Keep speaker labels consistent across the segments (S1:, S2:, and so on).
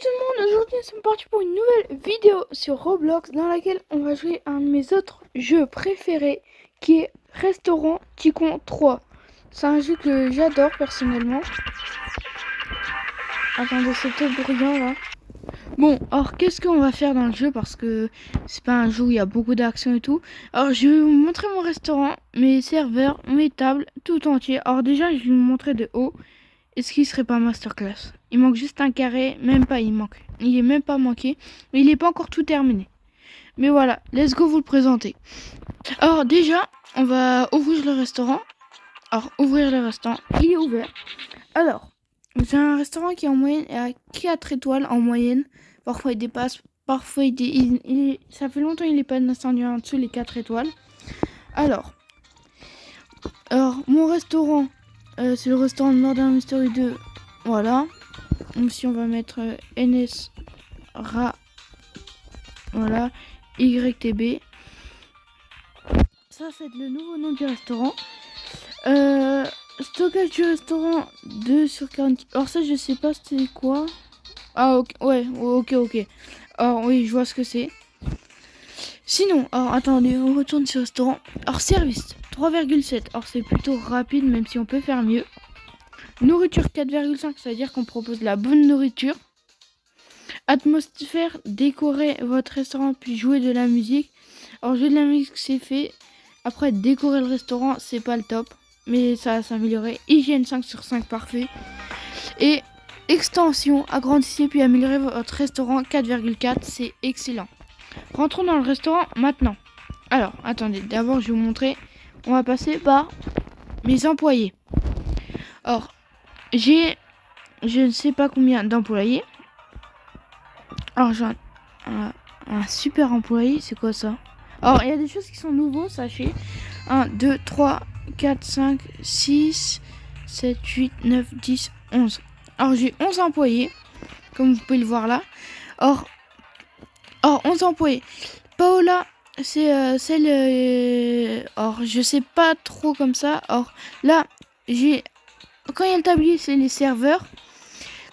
S1: tout le monde, aujourd'hui nous sommes partis pour une nouvelle vidéo sur Roblox dans laquelle on va jouer à un de mes autres jeux préférés qui est Restaurant Tycoon 3. C'est un jeu que j'adore personnellement. Attendez, c'est tout bruyant là. Bon, alors qu'est-ce qu'on va faire dans le jeu parce que c'est pas un jeu où il y a beaucoup d'action et tout. Alors je vais vous montrer mon restaurant, mes serveurs, mes tables, tout entier. Alors déjà je vais vous montrer de haut. Est-ce qu'il serait pas masterclass? Il manque juste un carré, même pas, il manque. Il est même pas manqué, mais il est pas encore tout terminé. Mais voilà, let's go vous le présenter. Alors déjà, on va ouvrir le restaurant. Alors ouvrir le restaurant, il est ouvert. Alors, c'est un restaurant qui est en moyenne à 4 étoiles en moyenne. Parfois il dépasse, parfois ça fait longtemps qu'il n'est pas descendu en dessous les 4 étoiles. Alors mon restaurant, c'est le restaurant de Murder Mystery 2. Voilà. Donc si on va mettre NS Ra, voilà, YTB. Ça c'est le nouveau nom du restaurant. Stockage du restaurant 2 sur 40. Alors ça je sais pas c'est quoi. Ah ok, ouais, ok. Alors oui, je vois ce que c'est. Sinon, alors attendez, on retourne sur le restaurant. Alors service 3,7. Alors c'est plutôt rapide même si on peut faire mieux. Nourriture 4,5, ça veut dire qu'on propose de la bonne nourriture. Atmosphère, décorer votre restaurant puis jouer de la musique. Alors jouer de la musique c'est fait. Après décorer le restaurant c'est pas le top, mais ça va s'améliorer. Hygiène 5 sur 5 parfait. Et extension, agrandissez puis améliorez votre restaurant 4,4, c'est excellent. Rentrons dans le restaurant maintenant. Alors attendez, d'abord je vais vous montrer. On va passer par mes employés. Or j'ai je ne sais pas combien d'employés. Alors j'ai un super employé, c'est quoi ça? Alors il y a des choses qui sont nouveaux, sachez. 1, 2, 3, 4, 5, 6, 7, 8, 9, 10, 11. Alors j'ai 11 employés, comme vous pouvez le voir là. Or 11 employés. Paola, c'est celle... or je sais pas trop comme ça. Or là, j'ai... Quand il y a le tablier, c'est les serveurs.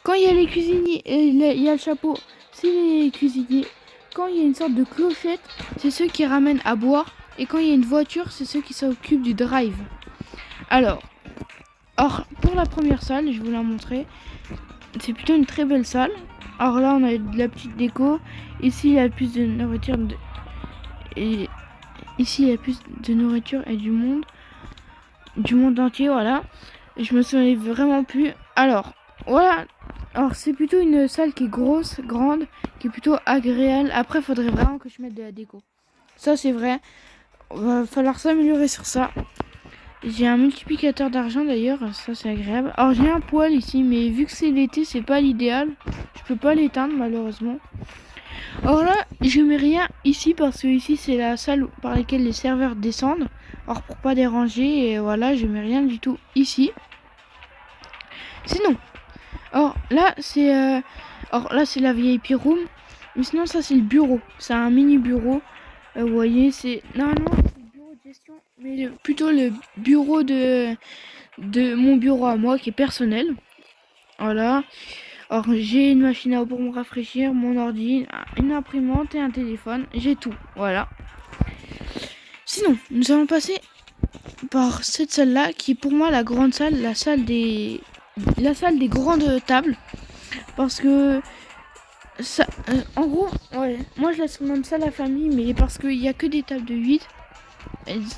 S1: Quand il y a les cuisiniers, il y a le chapeau, c'est les cuisiniers. Quand il y a une sorte de clochette, c'est ceux qui ramènent à boire. Et quand il y a une voiture, c'est ceux qui s'occupent du drive. Alors, pour la première salle, je vais vous la montrer. C'est plutôt une très belle salle. Alors là, on a de la petite déco. Ici, il y a plus de nourriture. Et ici, il y a plus de nourriture et du monde. Du monde entier, voilà. Je me souviens vraiment plus. Alors, voilà. Alors c'est plutôt une salle qui est grosse, grande, qui est plutôt agréable. Après, il faudrait vraiment que je mette de la déco. Ça, c'est vrai. Va falloir s'améliorer sur ça. J'ai un multiplicateur d'argent d'ailleurs, ça c'est agréable. Alors j'ai un poêle ici, mais vu que c'est l'été, c'est pas l'idéal. Je peux pas l'éteindre malheureusement. Alors là, je mets rien ici parce que ici c'est la salle par laquelle les serveurs descendent. Alors pour pas déranger, et voilà, je mets rien du tout ici. Sinon, alors là c'est la VIP room, mais sinon ça c'est le bureau. C'est un mini bureau. Vous voyez, c'est normalement c'est le bureau de gestion, mais plutôt le bureau de mon bureau à moi qui est personnel. Voilà. Alors j'ai une machine à eau pour me rafraîchir, mon ordi, une imprimante et un téléphone. J'ai tout. Voilà. Sinon, nous allons passer par cette salle-là qui est pour moi la grande salle, la salle des grandes tables, parce que ça, en gros, ouais, moi je laisse même ça à la famille, mais parce qu'il n'y a que des tables de 8,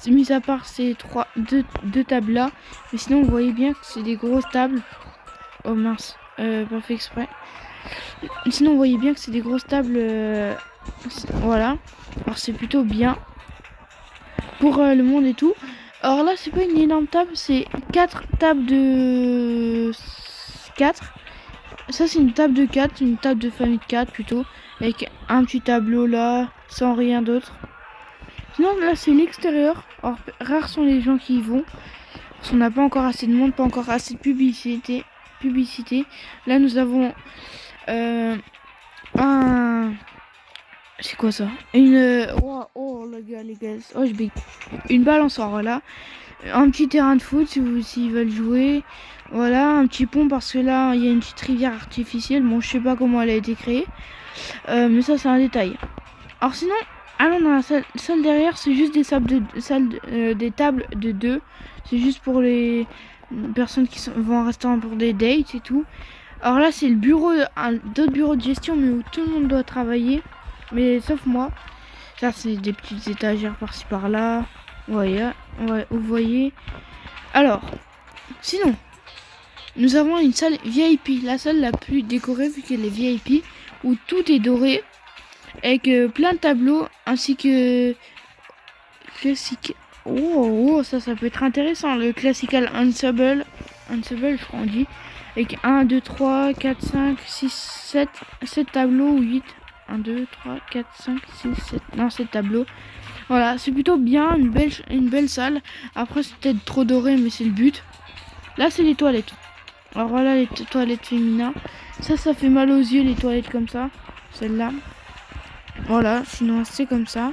S1: mis à part ces deux tables là, mais sinon vous voyez bien que c'est des grosses tables. Oh mince, pas fait exprès. Sinon vous voyez bien que c'est des grosses tables, voilà. Alors c'est plutôt bien pour le monde et tout. Alors là c'est pas une énorme table, c'est 4 tables de 4. Ça c'est une table de 4, une table de famille de 4 plutôt, avec un petit tableau là, sans rien d'autre. Sinon là c'est l'extérieur. Alors rares sont les gens qui y vont, parce qu'on n'a pas encore assez de monde, pas encore assez de publicité. Là nous avons un... C'est quoi ça? Une... oh les gars, oh je big. Une balançoire, voilà. Un petit terrain de foot s'ils veulent jouer. Voilà, un petit pont parce que là, il y a une petite rivière artificielle. Bon, je sais pas comment elle a été créée. Mais ça, c'est un détail. Alors sinon, allons dans la salle derrière, c'est juste des tables de deux. C'est juste pour les personnes qui vont en restaurant pour des dates et tout. Alors là, c'est le bureau, d'autres bureaux de gestion, mais où tout le monde doit travailler. Mais sauf moi. Ça, c'est des petites étagères par-ci par-là. Ouais, vous voyez. Alors, sinon, nous avons une salle VIP. La salle la plus décorée vu qu'elle est VIP. Où tout est doré. Avec plein de tableaux. Ainsi que... Classique. Oh, ça peut être intéressant. Le Classical Ensemble. Ensemble, je crois on dit. Avec 1, 2, 3, 4, 5, 6, 7 tableaux ou 8. 1, 2, 3, 4, 5, 6, 7. Non, 7 tableaux. Voilà, c'est plutôt bien, une belle salle. Après, c'est peut-être trop doré, mais c'est le but. Là, c'est les toilettes. Alors voilà, les toilettes féminines. Ça fait mal aux yeux, les toilettes comme ça. Celle-là. Voilà, sinon, c'est comme ça.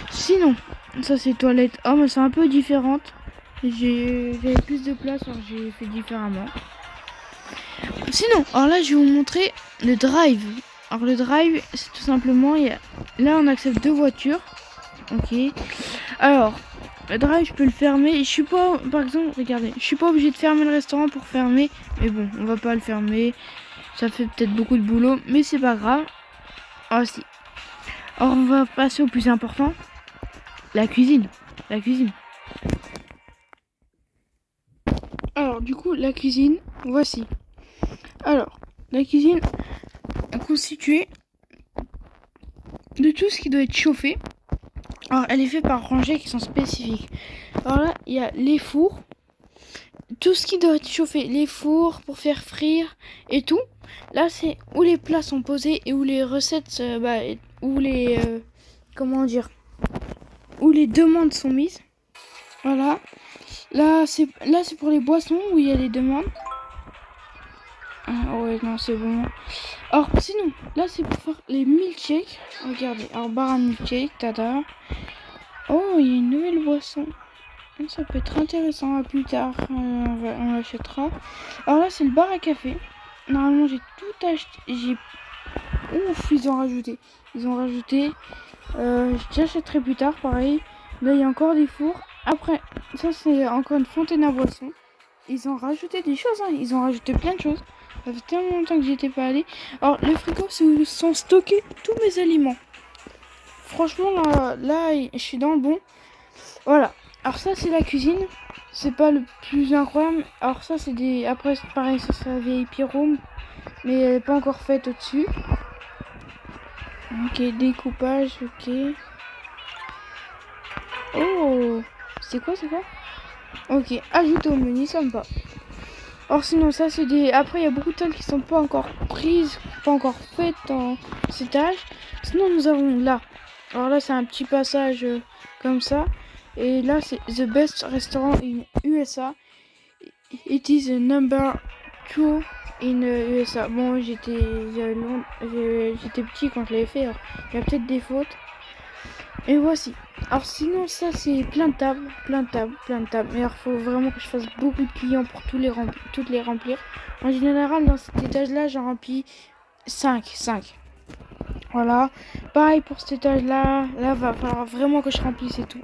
S1: Sinon, ça, c'est toilettes hommes. C'est un peu différente. J'avais plus de place, alors j'ai fait différemment. Sinon, alors là, je vais vous montrer le drive. Alors, le drive, c'est tout simplement... Là, on accepte 2 voitures. Ok. Alors, le drive, je peux le fermer. Je suis pas, par exemple, regardez, je suis pas obligé de fermer le restaurant pour fermer. Mais bon, on va pas le fermer. Ça fait peut-être beaucoup de boulot, mais c'est pas grave. Ah si. Alors, on va passer au plus important. La cuisine. La cuisine. Alors, du coup, la cuisine, voici. Alors, la cuisine est constituée de tout ce qui doit être chauffé. Alors, elle est faite par rangées qui sont spécifiques. Alors là, il y a les fours. Tout ce qui doit être chauffé. Les fours pour faire frire et tout. Là, c'est où les plats sont posés et où les recettes... où les... comment dire... Où les demandes sont mises. Voilà. Là, c'est pour les boissons où il y a les demandes. Ah ouais, non, c'est bon. Alors, sinon, là, c'est pour faire les milkshakes. Regardez. Alors, bar à milkshake, tada. Oh, il y a une nouvelle boisson. Ça peut être intéressant à plus tard. On l'achètera. Alors là, c'est le bar à café. Normalement, j'ai tout acheté. Ouf, ils ont rajouté. J'achèterai plus tard, pareil. Là, il y a encore des fours. Après, ça, c'est encore une fontaine à boissons. Ils ont rajouté des choses, hein. Ils ont rajouté plein de choses. Ça fait tellement longtemps que j'y étais pas allée. Alors, le frigo, c'est où sont stockés tous mes aliments. Franchement, là, je suis dans le bon. Voilà. Alors ça, c'est la cuisine. C'est pas le plus incroyable. Alors ça, c'est des... Après, c'est pareil, ça, c'est la VIP room. Mais elle n'est pas encore faite au-dessus. Ok, découpage, ok. Oh, c'est quoi Ok, ajouter au menu, sympa. Or sinon, ça, c'est des... Après, il y a beaucoup de salles qui sont pas encore prises, pas encore faites en cet étage. Sinon, nous avons là. Alors là, c'est un petit passage comme ça. Et là, c'est The Best Restaurant in USA. It is the number 2 in USA. Bon, j'étais petit quand je l'avais fait. Alors, il y a peut-être des fautes. Et voici. Alors sinon, ça, c'est plein de tables. Mais alors, faut vraiment que je fasse beaucoup de clients pour toutes les remplir. En général, dans cet étage-là, j'en remplis 5. Voilà. Pareil pour cet étage-là. Là, va falloir vraiment que je remplisse et tout.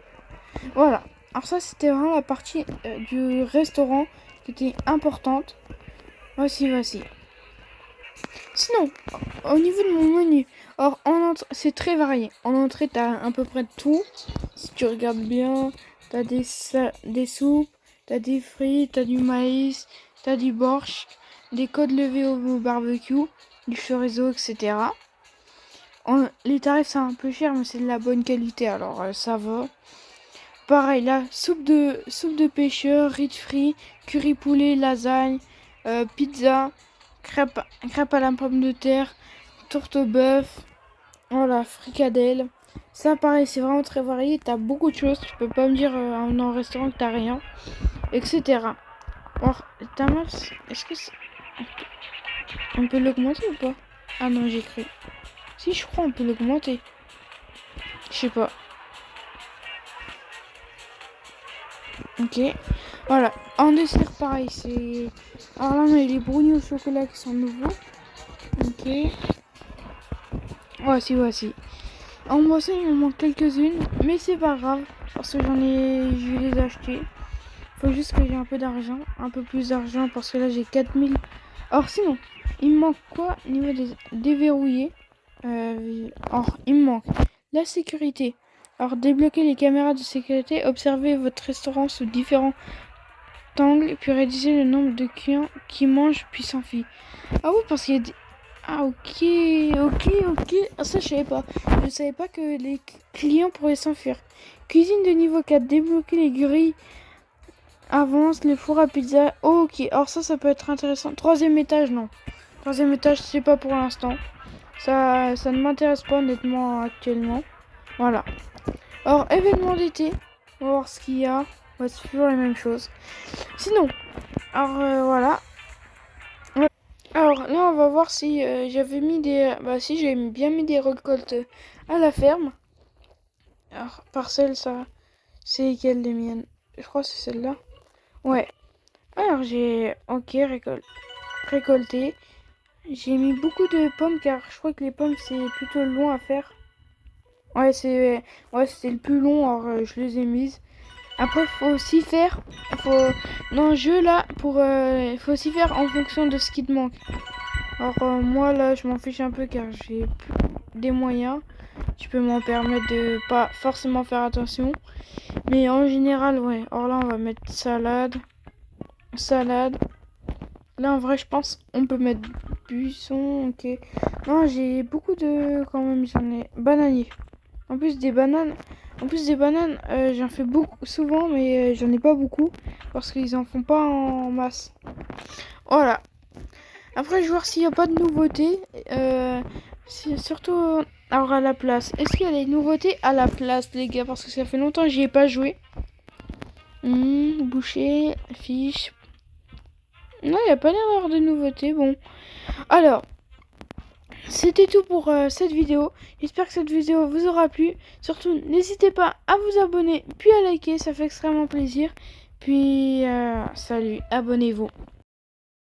S1: Voilà. Alors ça, c'était vraiment la partie du restaurant qui était importante. Voici. Sinon, au niveau de mon menu, alors c'est très varié. En entrée, t'as à peu près tout. Si tu regardes bien, t'as des soupes, t'as des frites, t'as du maïs, t'as du borscht, des côtes levées au barbecue, du chorizo, etc. Les tarifs, c'est un peu cher, mais c'est de la bonne qualité, alors ça va. Pareil, là, soupe de pêcheur, riz frit, curry poulet, lasagne, pizza, crêpe à la pomme de terre, tourte au bœuf, voilà, fricadelle. Ça, pareil, c'est vraiment très varié. T'as beaucoup de choses. Tu peux pas me dire en restaurant que t'as rien, etc. Alors, ta masse, est-ce que on peut l'augmenter ou pas? Ah non, j'ai cru. Si, je crois on peut l'augmenter. Je sais pas. Ok. Voilà. En dessert, pareil. C'est. Alors là, on a les brownies au chocolat qui sont nouveaux. Ok. Voici. En boisson, il m'en manque quelques-unes. Mais c'est pas grave. Parce que je vais les acheter. Faut juste que j'ai un peu d'argent. Un peu plus d'argent. Parce que là, j'ai 4000. Alors sinon, il me manque quoi au niveau des déverrouillés. Alors, il me manque la sécurité. Alors, débloquer les caméras de sécurité, observez votre restaurant sous différents angles, puis réduisez le nombre de clients qui mangent puis s'enfuient. Ah oui, parce qu'il y a des... Ah ok. Ah, ça, je savais pas. Je savais pas que les clients pourraient s'enfuir. Cuisine de niveau 4, débloquer les grilles, avance, les fours à pizza. Oh, ok, alors ça peut être intéressant. Troisième étage, non. Troisième étage, c'est pas pour l'instant. Ça ne m'intéresse pas honnêtement actuellement. Voilà. Alors, événement d'été. On va voir ce qu'il y a. Ouais, c'est toujours la même chose. Sinon, alors voilà. Ouais. Alors là, on va voir si j'avais mis des... Bah si, j'avais bien mis des récoltes à la ferme. Alors, parcelle, ça... C'est quelle des miennes? Je crois que c'est celle-là. Ouais. Alors, j'ai... Ok, récolté. J'ai mis beaucoup de pommes car je crois que les pommes, c'est plutôt long à faire. Ouais, c'était le plus long, alors je les ai mises. Après, faut aussi faire, dans le jeu là, faut aussi faire en fonction de ce qui te manque. Alors moi là, je m'en fiche un peu car j'ai plus des moyens. Je peux m'en permettre de pas forcément faire attention, mais en général, ouais. Alors là, on va mettre salade. Là, en vrai, je pense, on peut mettre buisson, ok. Non, j'ai beaucoup de, quand même, j'en ai bananier. En plus des bananes, j'en fais beaucoup souvent, mais j'en ai pas beaucoup parce qu'ils en font pas en masse. Voilà. Après, je vais voir s'il n'y a pas de nouveautés. Surtout, alors à la place. Est-ce qu'il y a des nouveautés à la place, les gars? Parce que ça fait longtemps que j'y ai pas joué. Boucher, fiche. Non, il n'y a pas l'air d'avoir de nouveautés. Bon. Alors. C'était tout pour cette vidéo. J'espère que cette vidéo vous aura plu. Surtout, n'hésitez pas à vous abonner puis à liker, ça fait extrêmement plaisir. Puis, salut, abonnez-vous.